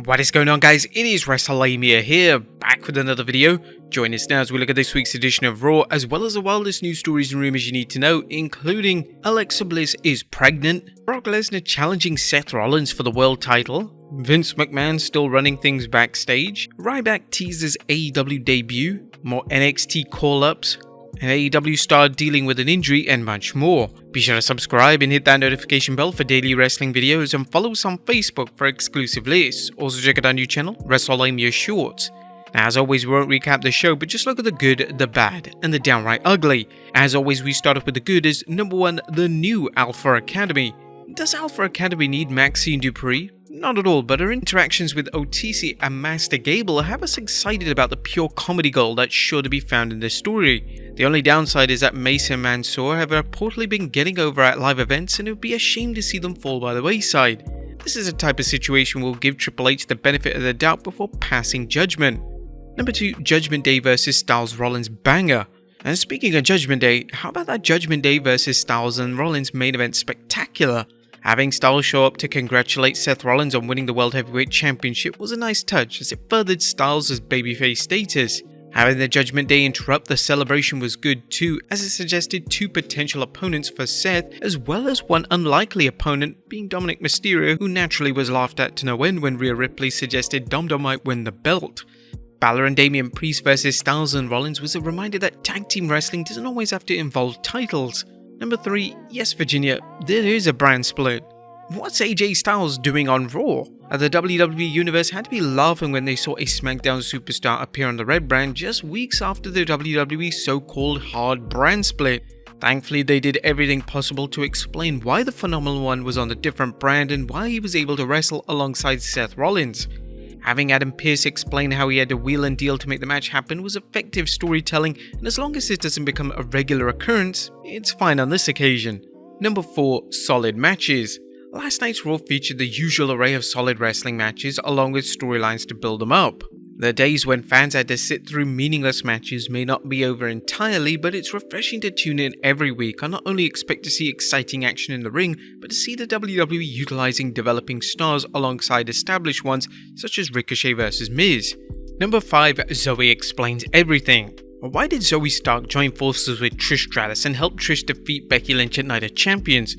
What is going on, guys? It is Wrestlelamia here, back with another video. Join us now as we look at this week's edition of Raw, as well as the wildest news stories and rumors you need to know, including Alexa Bliss is pregnant, Brock Lesnar challenging Seth Rollins for the world title, Vince McMahon still running things backstage, Ryback teases AEW debut, more NXT call-ups, an AEW star dealing with an injury, and much more. Be sure to subscribe and hit that notification bell for daily wrestling videos, and follow us on Facebook for exclusive lists. Also check out our new channel, Wrestlelamia Shorts. Now, as always, we won't recap the show, but just look at the good, the bad, and the downright ugly. As always, we start off with the good as number 1, the new Alpha Academy. Does Alpha Academy need Maxine Dupree? Not at all, but her interactions with OTC and Master Gable have us excited about the pure comedy gold that's sure to be found in this story. The only downside is that Mace and Mansoor have reportedly been getting over at live events, and it would be a shame to see them fall by the wayside. This is a type of situation we'll give Triple H the benefit of the doubt before passing judgment. Number 2, Judgment Day vs Styles Rollins banger. And speaking of Judgment Day, how about that Judgment Day vs Styles and Rollins main event spectacular? Having Styles show up to congratulate Seth Rollins on winning the World Heavyweight Championship was a nice touch, as it furthered Styles' babyface status. Having the Judgment Day interrupt the celebration was good too, as it suggested 2 potential opponents for Seth, as well as one unlikely opponent, being Dominik Mysterio, who naturally was laughed at to no end when Rhea Ripley suggested Dom might win the belt. Balor and Damian Priest vs Styles and Rollins was a reminder that tag team wrestling doesn't always have to involve titles. Number 3, yes Virginia, there is a brand split. What's AJ Styles doing on Raw? The WWE Universe had to be laughing when they saw a SmackDown superstar appear on the Red brand just weeks after the WWE so-called hard brand split. Thankfully, they did everything possible to explain why the Phenomenal One was on a different brand and why he was able to wrestle alongside Seth Rollins. Having Adam Pearce explain how he had to wheel and deal to make the match happen was effective storytelling, and as long as this doesn't become a regular occurrence, it's fine on this occasion. Number 4, solid matches. Last night's Raw featured the usual array of solid wrestling matches along with storylines to build them up. The days when fans had to sit through meaningless matches may not be over entirely, but it's refreshing to tune in every week and not only expect to see exciting action in the ring, but to see the WWE utilizing developing stars alongside established ones such as Ricochet vs Miz. Number 5, Zoe explains everything. Why did Zoe Stark join forces with Trish Stratus and help Trish defeat Becky Lynch at Night of Champions?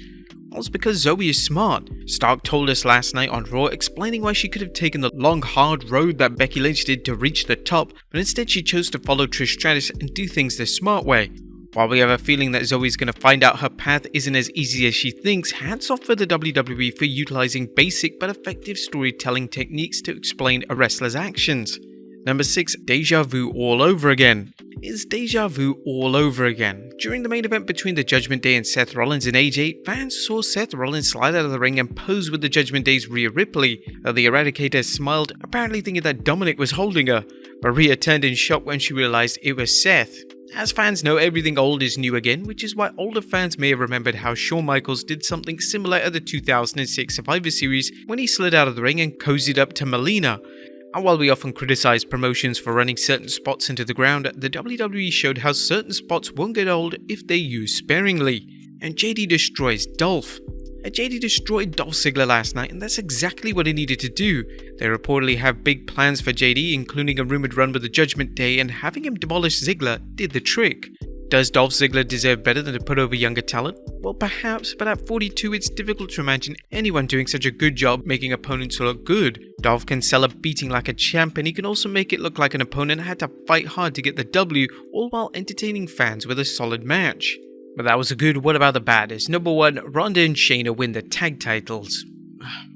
Well, it's because Zoe is smart. Stark told us last night on Raw, explaining why she could have taken the long hard road that Becky Lynch did to reach the top, but instead she chose to follow Trish Stratus and do things the smart way. While we have a feeling that Zoe's going to find out her path isn't as easy as she thinks, hats off for the WWE for utilizing basic but effective storytelling techniques to explain a wrestler's actions. Number 6, Deja Vu all over again. It's Deja Vu all over again. During the main event between the Judgment Day and Seth Rollins and AJ, fans saw Seth Rollins slide out of the ring and pose with the Judgment Day's Rhea Ripley. The Eradicator smiled, apparently thinking that Dominik was holding her, but Rhea turned in shock when she realized it was Seth. As fans know, everything old is new again, which is why older fans may have remembered how Shawn Michaels did something similar at the 2006 Survivor Series when he slid out of the ring and cozied up to Melina. And while we often criticize promotions for running certain spots into the ground, the WWE showed how certain spots won't get old if they use sparingly. And JD destroys Dolph. JD destroyed Dolph Ziggler last night, and that's exactly what he needed to do. They reportedly have big plans for JD, including a rumored run with the Judgment Day, and having him demolish Ziggler did the trick. Does Dolph Ziggler deserve better than to put over younger talent? Well, perhaps, but at 42 it's difficult to imagine anyone doing such a good job making opponents look good. Dolph can sell a beating like a champ, and he can also make it look like an opponent had to fight hard to get the W, all while entertaining fans with a solid match. But that was a good. What about the bad? Is number 1, Ronda and Shayna win the tag titles.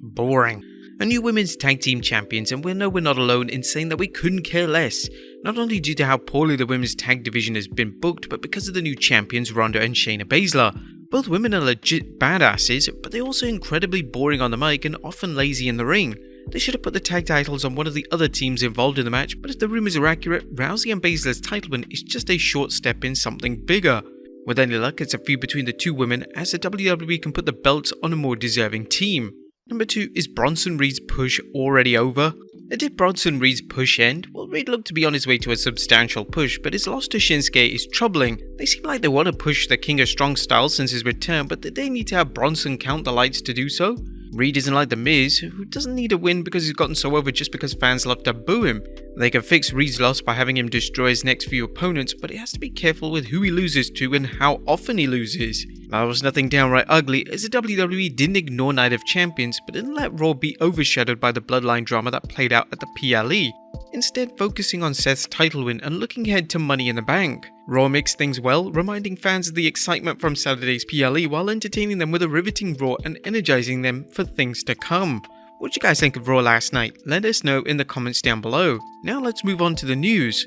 Boring. A new women's tag team champions, and we know we're not alone in saying that we couldn't care less. Not only due to how poorly the women's tag division has been booked, but because of the new champions Ronda and Shayna Baszler. Both women are legit badasses, but they're also incredibly boring on the mic and often lazy in the ring. They should have put the tag titles on one of the other teams involved in the match, but if the rumors are accurate, Rousey and Baszler's title win is just a short step in something bigger. With any luck, it's a feud between the two women, as the WWE can put the belts on a more deserving team. Number 2, is Bronson Reed's push already over? Did Bronson Reed's push end? Well, Reed looked to be on his way to a substantial push, but his loss to Shinsuke is troubling. They seem like they want to push the King of Strong style since his return, but did they need to have Bronson count the lights to do so? Reed isn't like The Miz, who doesn't need a win because he's gotten so over just because fans love to boo him. They can fix Reed's loss by having him destroy his next few opponents, but he has to be careful with who he loses to and how often he loses. Now, there was nothing downright ugly, as the WWE didn't ignore Night of Champions, but didn't let Raw be overshadowed by the Bloodline drama that played out at the PLE. Instead, focusing on Seth's title win and looking ahead to Money in the Bank. Raw mixed things well, reminding fans of the excitement from Saturday's PLE while entertaining them with a riveting Raw and energizing them for things to come. What do you guys think of Raw last night? Let us know in the comments down below. Now let's move on to the news.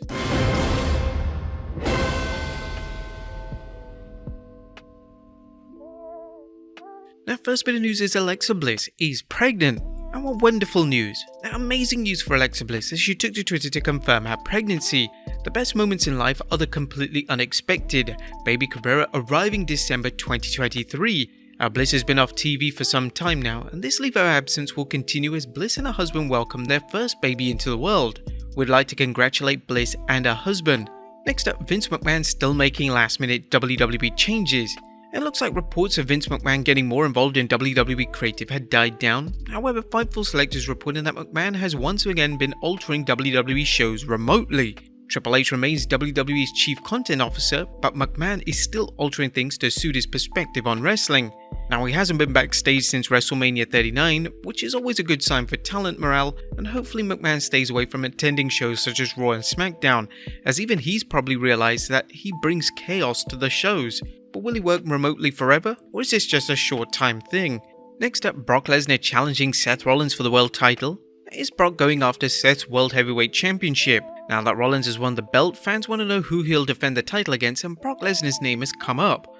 Now, first bit of news is Alexa Bliss is pregnant. And what wonderful news. Now, amazing news for Alexa Bliss as she took to Twitter to confirm her pregnancy. The best moments in life are the completely unexpected. Baby Cabrera arriving December 2023. Bliss has been off TV for some time now, and this leave of absence will continue as Bliss and her husband welcome their first baby into the world. We'd like to congratulate Bliss and her husband. Next up, Vince McMahon still making last-minute WWE changes. It looks like reports of Vince McMahon getting more involved in WWE creative had died down. However, Fightful Select is reporting that McMahon has once again been altering WWE shows remotely. Triple H remains WWE's chief content officer, but McMahon is still altering things to suit his perspective on wrestling. Now, he hasn't been backstage since Wrestlemania 39, which is always a good sign for talent morale, and hopefully McMahon stays away from attending shows such as Raw and SmackDown, as even he's probably realized that he brings chaos to the shows. But will he work remotely forever, or is this just a short-time thing? Next up, Brock Lesnar challenging Seth Rollins for the world title. Is Brock going after Seth's World Heavyweight Championship? Now that Rollins has won the belt, fans want to know who he'll defend the title against, and Brock Lesnar's name has come up.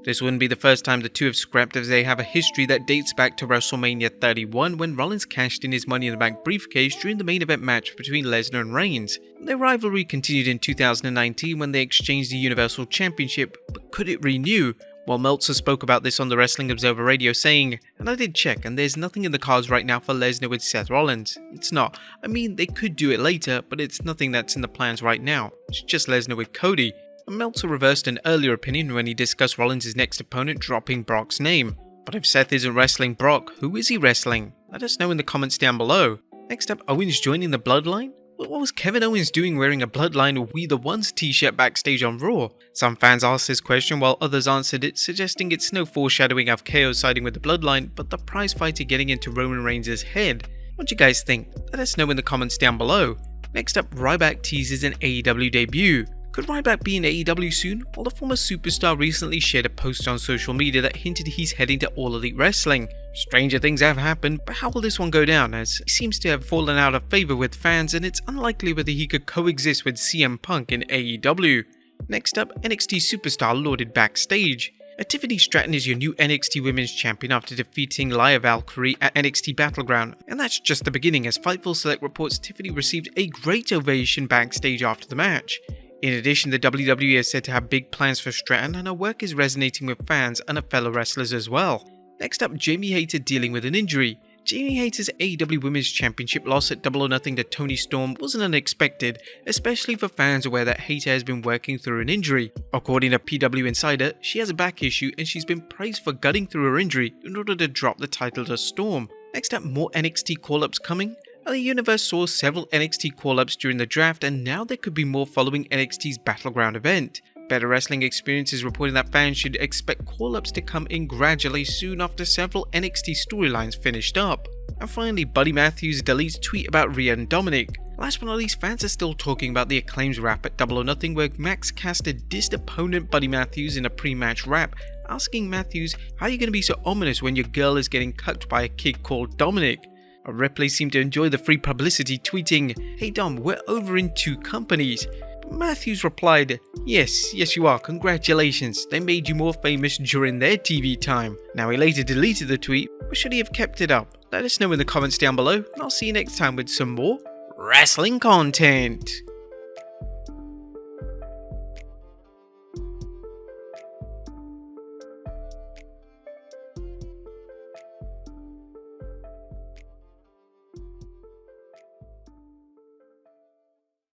This wouldn't be the first time the two have scrapped, as they have a history that dates back to WrestleMania 31 when Rollins cashed in his Money in the Bank briefcase during the main event match between Lesnar and Reigns. Their rivalry continued in 2019 when they exchanged the Universal Championship, but could it renew? Well, Meltzer spoke about this on the Wrestling Observer Radio saying, and I did check, and there's nothing in the cards right now for Lesnar with Seth Rollins. It's not. I mean, they could do it later, but it's nothing that's in the plans right now. It's just Lesnar with Cody. And Meltzer reversed an earlier opinion when he discussed Rollins' next opponent dropping Brock's name. But if Seth isn't wrestling Brock, who is he wrestling? Let us know in the comments down below. Next up, Owens joining the Bloodline? What was Kevin Owens doing wearing a Bloodline We The Ones t-shirt backstage on Raw? Some fans asked this question while others answered it, suggesting it's no foreshadowing of KO siding with the Bloodline, but the prize fighter getting into Roman Reigns' head. What do you guys think? Let us know in the comments down below. Next up, Ryback teases an AEW debut. Could Ryback be in AEW soon? Well, the former superstar recently shared a post on social media that hinted he's heading to All Elite Wrestling. Stranger things have happened, but how will this one go down, as he seems to have fallen out of favour with fans, and it's unlikely whether he could coexist with CM Punk in AEW. Next up, NXT superstar Lauded backstage. Tiffany Stratton is your new NXT Women's Champion after defeating Lia Valkyrie at NXT Battleground, and that's just the beginning, as Fightful Select reports Tiffany received a great ovation backstage after the match. In addition, the WWE is said to have big plans for Stratton, and her work is resonating with fans and her fellow wrestlers as well. Next up, Jamie Hayter dealing with an injury. Jamie Hayter's AEW Women's Championship loss at Double or Nothing to Toni Storm wasn't unexpected, especially for fans aware that Hayter has been working through an injury. According to PW Insider, she has a back issue and she's been praised for gutting through her injury in order to drop the title to Storm. Next up, more NXT call-ups coming. The universe saw several NXT call-ups during the draft, and now there could be more following NXT's Battleground event. Better Wrestling Experience is reporting that fans should expect call-ups to come in gradually soon after several NXT storylines finished up. And finally, Buddy Matthews deletes tweet about Rhea and Dominik. Last but not least, fans are still talking about the Acclaim's rap at Double or Nothing, where Max Caster dissed opponent Buddy Matthews in a pre-match rap, asking Matthews, how are you going to be so ominous when your girl is getting cucked by a kid called Dominik? Ripley seemed to enjoy the free publicity, tweeting, "Hey Dom, we're over in 2 companies." Matthews replied, yes you are, congratulations, they made you more famous during their TV time. Now he later deleted the tweet, but should he have kept it up? Let us know in the comments down below, and I'll see you next time with some more wrestling content.